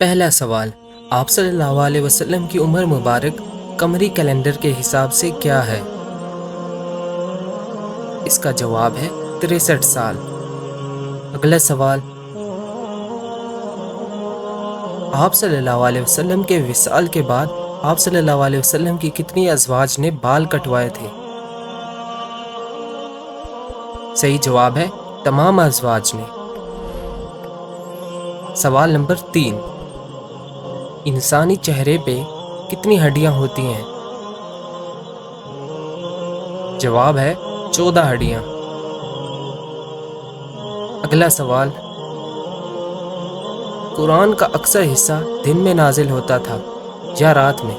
پہلا سوال، آپ صلی اللہ علیہ وسلم کی عمر مبارک قمری کیلنڈر کے حساب سے کیا ہے؟ اس کا جواب ہے 63 سال۔ اگلا سوال، آپ صلی اللہ علیہ وسلم کے وصال کے بعد آپ صلی اللہ علیہ وسلم کی کتنی ازواج نے بال کٹوائے تھے؟ صحیح جواب ہے تمام ازواج نے۔ سوال نمبر 3، انسانی چہرے پہ کتنی ہڈیاں ہوتی ہیں؟ جواب ہے 14 ہڈیاں۔ اگلا سوال، قرآن کا اکثر حصہ دن میں نازل ہوتا تھا یا رات میں؟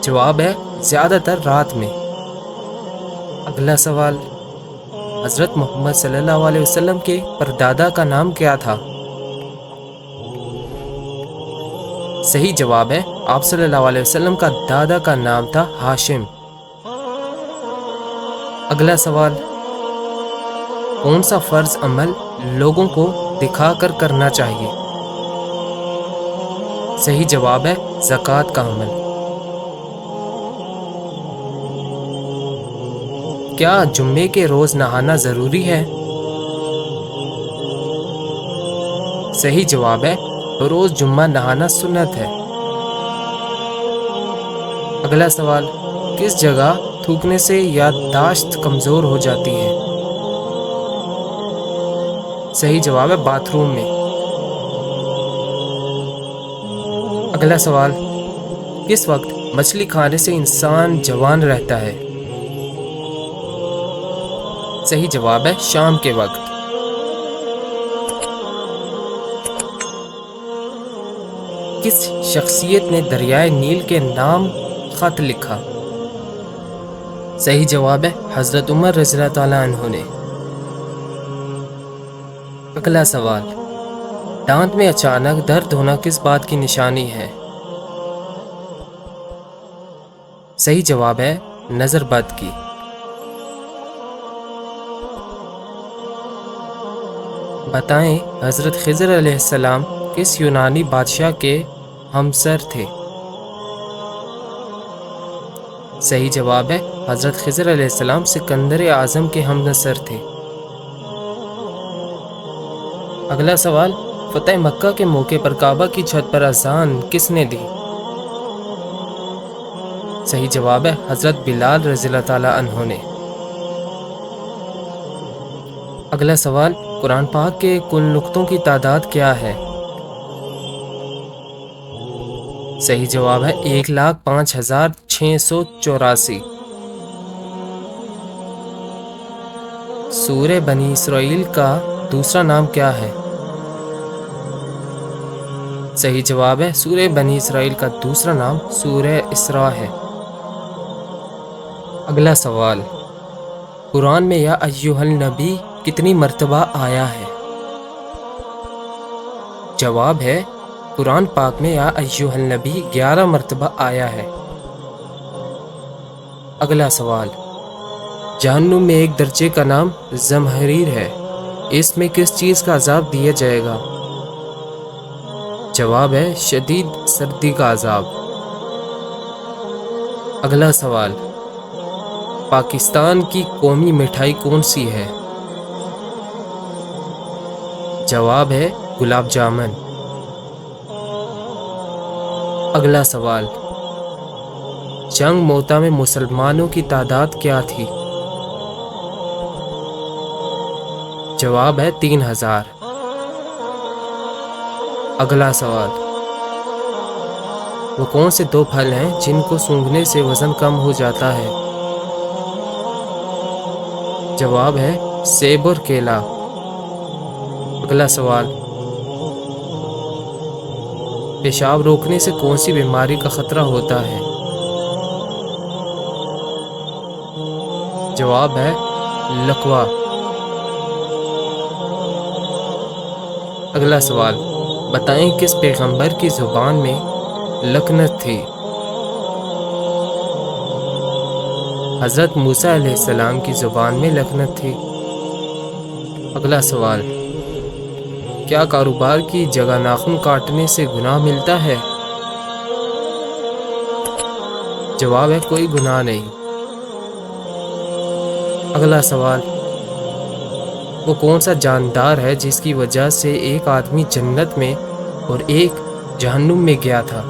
جواب ہے زیادہ تر رات میں۔ اگلا سوال، حضرت محمد صلی اللہ علیہ وسلم کے پردادا کا نام کیا تھا؟ صحیح جواب ہے آپ صلی اللہ علیہ وسلم کا دادا کا نام تھا ہاشم۔ اگلا سوال، کون سا فرض عمل لوگوں کو دکھا کر کرنا چاہیے؟ صحیح جواب ہے زکوٰۃ کا عمل۔ کیا جمعے کے روز نہانا ضروری ہے؟ صحیح جواب ہے روز جمعہ نہانا سنت ہے۔ اگلا سوال، کس جگہ تھوکنے سے یادداشت کمزور ہو جاتی ہے؟ صحیح جواب ہے باتھ روم میں۔ اگلا سوال، کس وقت مچھلی کھانے سے انسان جوان رہتا ہے؟ صحیح جواب ہے شام کے وقت۔ کس شخصیت نے دریائے نیل کے نام خط لکھا؟ صحیح جواب ہے حضرت عمر رضی اللہ تعالیٰ عنہ نے۔ اگلا سوال، دانت میں اچانک درد ہونا کس بات کی نشانی ہے؟ صحیح جواب ہے نظر بد کی۔ بتائیں حضرت خضر علیہ السلام کس یونانی بادشاہ کے ہمسر تھے؟ صحیح جواب ہے حضرت خضر علیہ السلام سکندر اعظم کے ہم نسر تھے۔ اگلا سوال، فتح مکہ کے موقع پر کعبہ کی چھت پر اذان کس نے دی؟ صحیح جواب ہے حضرت بلال رضی اللہ تعالیٰ عنہ نے۔ اگلا سوال، قرآن پاک کے کل نقطوں کی تعداد کیا ہے؟ صحیح جواب ہے 1,05,684۔ سورہ بنی اسرائیل کا دوسرا نام کیا ہے؟ صحیح جواب ہے سورہ بنی اسرائیل کا دوسرا نام سورہ اسراء ہے۔ اگلا سوال، قرآن میں یا ایھا النبی کتنی مرتبہ آیا ہے؟ جواب ہے قرآن پاک میں یا ایھا النبی 11 مرتبہ آیا ہے۔ اگلا سوال، جہنم میں ایک درجے کا نام زمہریر ہے، اس میں کس چیز کا عذاب دیا جائے گا؟ جواب ہے شدید سردی کا عذاب۔ اگلا سوال، پاکستان کی قومی مٹھائی کون سی ہے؟ جواب ہے گلاب جامن۔ اگلا سوال، جنگ موتا میں مسلمانوں کی تعداد کیا تھی؟ جواب ہے 3000۔ اگلا سوال، وہ کون سے 2 پھل ہیں جن کو سونگھنے سے وزن کم ہو جاتا ہے؟ جواب ہے سیب اور کیلا۔ اگلا سوال، پیشاب روکنے سے کون سی بیماری کا خطرہ ہوتا ہے؟ جواب ہے لقوا۔ اگلا سوال، بتائیں کس پیغمبر کی زبان میں لکنت تھی؟ حضرت موسیٰ علیہ السلام کی زبان میں لکنت تھی۔ اگلا سوال، کیا کاروبار کی جگہ ناخن کاٹنے سے گناہ ملتا ہے؟ جواب ہے کوئی گناہ نہیں۔ اگلا سوال، وہ کون سا جاندار ہے جس کی وجہ سے ایک آدمی جنت میں اور ایک جہنم میں گیا تھا؟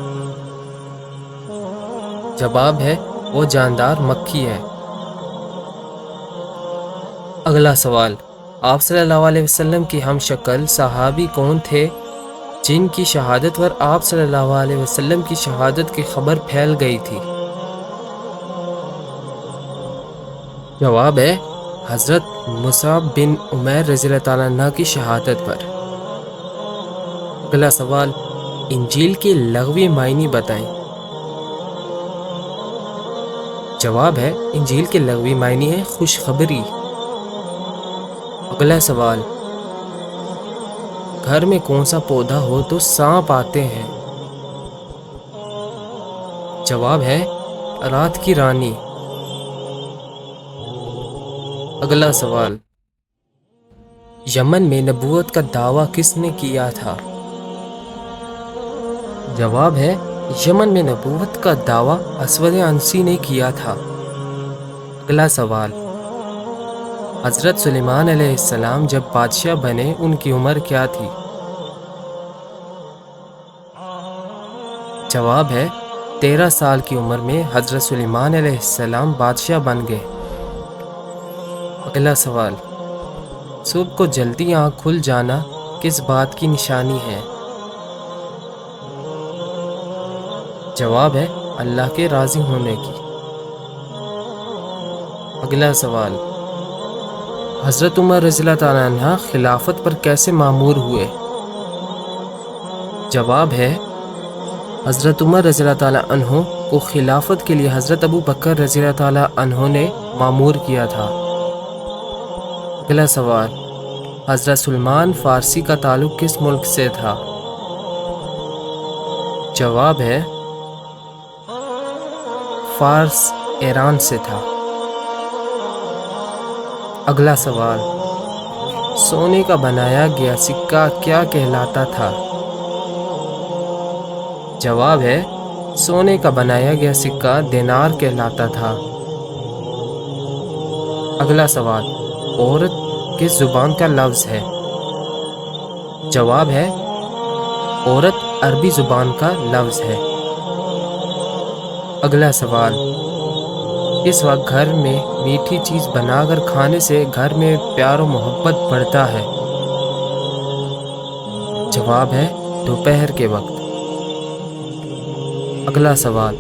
جواب ہے وہ جاندار مکھی ہے۔ اگلا سوال، آپ صلی اللہ علیہ وسلم کی ہم شکل صحابی کون تھے جن کی شہادت پر آپ صلی اللہ علیہ وسلم کی شہادت کی خبر پھیل گئی تھی؟ جواب ہے حضرت مصعب بن عمیر رضی اللہ تعالیٰ عنہ کی شہادت پر۔ اگلا سوال، انجیل کے لغوی معنی بتائیں۔ جواب ہے انجیل کے لغوی معنی ہے خوشخبری۔ اگلا سوال، گھر میں کون سا پودا ہو تو سانپ آتے ہیں؟ جواب ہے رات کی رانی۔ اگلا سوال، یمن میں نبوت کا دعویٰ کس نے کیا تھا؟ جواب ہے یمن میں نبوت کا دعویٰ اسود عنسی نے کیا تھا۔ اگلا سوال، حضرت سلیمان علیہ السلام جب بادشاہ بنے ان کی عمر کیا تھی؟ جواب ہے 13 سال کی عمر میں حضرت سلیمان علیہ السلام بادشاہ بن گئے۔ اگلا سوال، صبح کو جلدی آنکھ کھل جانا کس بات کی نشانی ہے؟ جواب ہے اللہ کے راضی ہونے کی۔ اگلا سوال، حضرت عمر رضی اللہ تعالیٰ عنہ خلافت پر کیسے مامور ہوئے؟ جواب ہے حضرت عمر رضی اللہ تعالیٰ عنہ کو خلافت کے لیے حضرت ابو بکر رضی اللہ تعالیٰ عنہ نے مامور کیا تھا۔ اگلا سوال، حضرت سلمان فارسی کا تعلق کس ملک سے تھا؟ جواب ہے فارس ایران سے تھا۔ اگلا سوال، سونے کا بنایا گیا سکہ کیا کہلاتا تھا؟ جواب ہے سونے کا بنایا گیا سکہ دینار کہلاتا تھا۔ اگلا سوال، عورت کس زبان کا لفظ ہے؟ جواب ہے عورت عربی زبان کا لفظ ہے۔ اگلا سوال، اس وقت گھر میں میٹھی چیز بنا کر کھانے سے گھر میں پیار و محبت بڑھتا ہے؟ جواب ہے دوپہر کے وقت۔ اگلا سوال،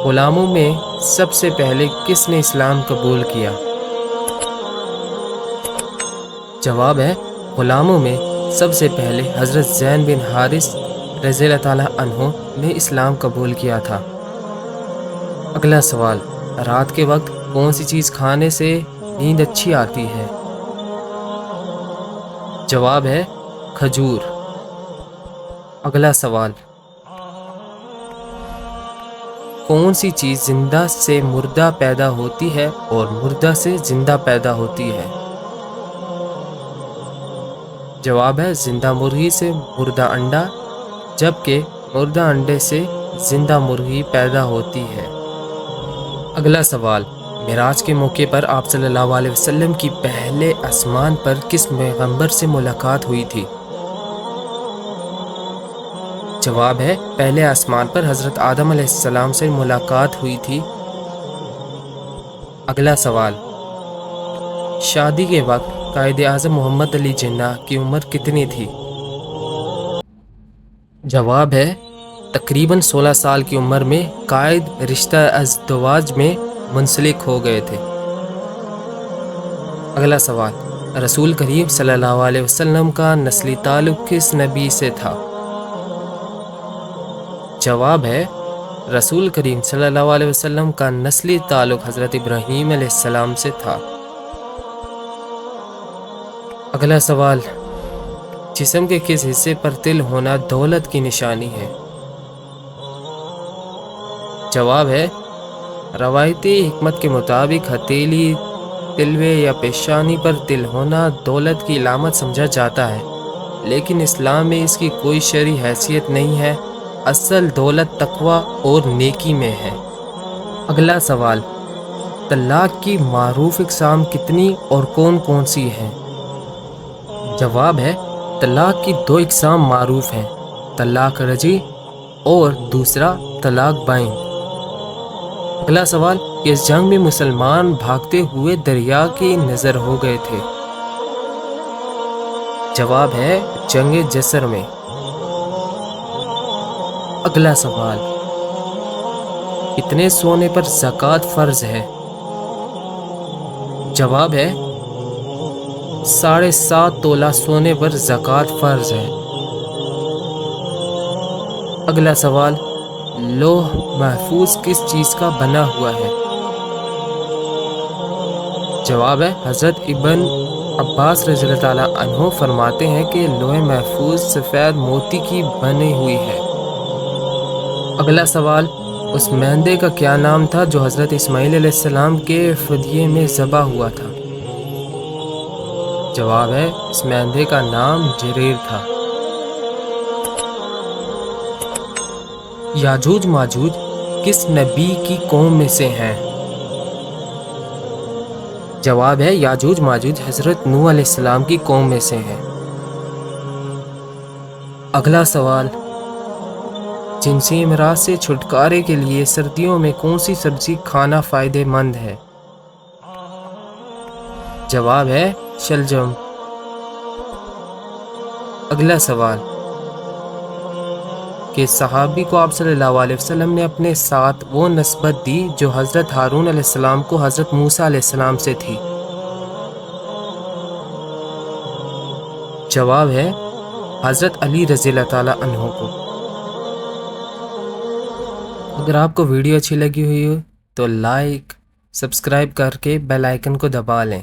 غلاموں میں سب سے پہلے کس نے اسلام قبول کیا؟ جواب ہے غلاموں میں سب سے پہلے حضرت زید بن حارث رضی اللہ تعالیٰ عنہ نے اسلام قبول کیا تھا۔ اگلا سوال، رات کے وقت کون سی چیز کھانے سے نیند اچھی آتی ہے؟ جواب ہے کھجور۔ اگلا سوال، کون سی چیز زندہ سے مردہ پیدا ہوتی ہے اور مردہ سے زندہ پیدا ہوتی ہے؟ جواب ہے زندہ مرغی سے مردہ انڈا، جبکہ مردہ انڈے سے زندہ مرغی پیدا ہوتی ہے۔ اگلا سوال، معراج کے موقع پر آپ صلی اللہ علیہ وسلم کی پہلے آسمان پر کس پیغمبر سے ملاقات ہوئی تھی؟ جواب ہے پہلے آسمان پر حضرت آدم علیہ السلام سے ملاقات ہوئی تھی۔ اگلا سوال، شادی کے وقت قائد اعظم محمد علی جناح کی عمر کتنی تھی؟ جواب ہے تقریباً 16 سال کی عمر میں قائد رشتہ ازدواج میں منسلک ہو گئے تھے۔ اگلا سوال، رسول کریم صلی اللہ علیہ وسلم کا نسلی تعلق کس نبی سے تھا؟ جواب ہے رسول کریم صلی اللہ علیہ وسلم کا نسلی تعلق حضرت ابراہیم علیہ السلام سے تھا۔ اگلا سوال، جسم کے کس حصے پر تل ہونا دولت کی نشانی ہے؟ جواب ہے روایتی حکمت کے مطابق ہتھیلی تلوے یا پیشانی پر تل ہونا دولت کی علامت سمجھا جاتا ہے، لیکن اسلام میں اس کی کوئی شرعی حیثیت نہیں ہے۔ اصل دولت تقوی اور نیکی میں ہے۔ اگلا سوال، طلاق کی معروف اقسام کتنی اور کون کون سی ہیں؟ جواب ہے، طلاق کی 2 اقسام معروف ہیں، طلاق رجعی اور دوسرا طلاق بائن۔ اگلا سوال، اس جنگ میں مسلمان بھاگتے ہوئے دریا کے نظر ہو گئے تھے؟ جواب ہے، جنگ جسر میں۔ اگلا سوال، کتنے سونے پر زکوٰۃ فرض ہے؟ جواب ہے، 7.5 تولہ سونے پر زکوٰۃ فرض ہے۔ اگلا سوال، لوح محفوظ کس چیز کا بنا ہوا ہے؟ جواب ہے، حضرت ابن عباس رضی اللہ تعالیٰ عنہ فرماتے ہیں کہ لوح محفوظ سفید موتی کی بنی ہوئی ہے۔ اگلا سوال، اس مہندے کا کیا نام تھا جو حضرت اسماعیل علیہ السلام کے فدیے میں ذبح ہوا تھا؟ جواب ہے، اس مہندے کا نام جریر تھا۔ یاجوج ماجوج کس نبی کی قوم میں سے ہیں؟ جواب ہے، یاجوج ماجوج حضرت نوح علیہ السلام کی قوم میں سے ہیں۔ اگلا سوال، جنسی امراض سے چھٹکارے کے لیے سردیوں میں کون سی سبزی کھانا فائدہ مند ہے؟ جواب ہے، شلجم۔ اگلا سوال، کہ صحابی کو آپ صلی اللہ علیہ وسلم نے اپنے ساتھ وہ نسبت دی جو حضرت ہارون علیہ السلام کو حضرت موسیٰ علیہ السلام سے تھی؟ جواب ہے، حضرت علی رضی اللہ تعالیٰ عنہ کو۔ اگر آپ کو ویڈیو اچھی لگی ہوئی ہو تو لائک، سبسکرائب کر کے بیل آئیکن کو دبا لیں۔